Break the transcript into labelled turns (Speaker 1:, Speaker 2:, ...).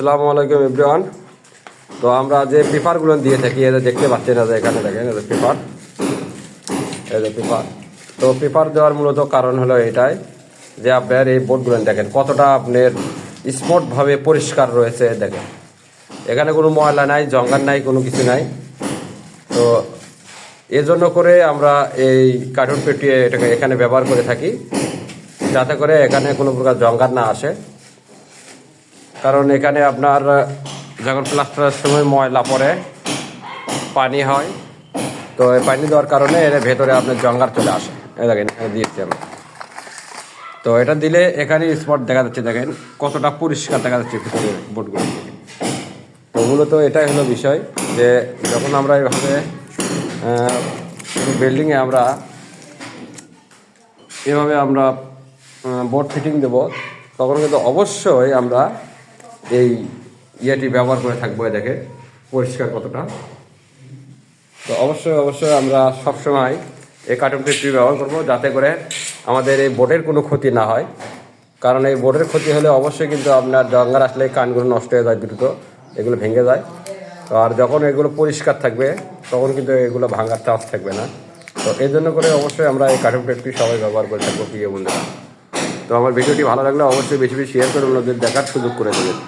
Speaker 1: আসসালামু আলাইকুম এভরিওয়ান। তো আমরা যে পেপারগুলো দিয়ে থাকি এদের দেখতে পাচ্ছেন, এখানে দেখেন এদের পেপার, এদের পেপার। তো পেপার দেওয়ার মূলত কারণ হলো এটাই যে আপনার এই বোর্ডগুলো দেখেন কতটা আপনার স্পটভাবে পরিষ্কার রয়েছে। দেখেন এখানে কোনো ময়লা নাই, জঙ্গল নাই, কোনো কিছু নাই। তো এজন্য করে আমরা এই কার্টুন পেটি এটাকে এখানে ব্যবহার করে থাকি, যাতে করে এখানে কোনো প্রকার জঙ্গল না আসে। কারণ এখানে আপনার যখন প্লাস্টারের সময় ময়লা পড়ে, পানি হয়, তো এই পানি দেওয়ার কারণে এর ভেতরে আপনার জঙ্গল চলে আসে। দেখেন এখানে দিয়েছি আমরা। তো এটা দিলে এখানে স্পট দেখা যাচ্ছে, দেখেন কতটা পরিষ্কার দেখা যাচ্ছে ভিতরে বোর্ডগুলো। তো মূলত এটাই হলো বিষয় যে যখন আমরা এভাবে বিল্ডিংয়ে আমরা এভাবে আমরা বোর্ড ফিটিং দেব, তখন কিন্তু অবশ্যই আমরা এই ইয়েটি ব্যবহার করে থাকবো। দেখে পরিষ্কার কতটা। তো অবশ্যই আমরা সবসময় এই কার্টুন পেটি ব্যবহার করব, যাতে করে আমাদের এই বোর্ডের কোনো ক্ষতি না হয়। কারণ এই বোর্ডের ক্ষতি হলে অবশ্যই কিন্তু আপনার জঙ্গল আসলে কানগুলো নষ্ট হয়ে যায়, দ্রুত এগুলো ভেঙে যায়। তো আর যখন এগুলো পরিষ্কার থাকবে তখন কিন্তু এগুলো ভাঙার চান্স থাকবে না। তো এই জন্য করে অবশ্যই আমরা এই কার্টুন পেটি সবাই ব্যবহার করে থাকবো, প্রিয় বন্ধুরা। তো আমার ভিডিওটি ভালো লাগলে অবশ্যই বেশি বেশি শেয়ার করে অন্যদের দেখার সুযোগ করে দেবেন।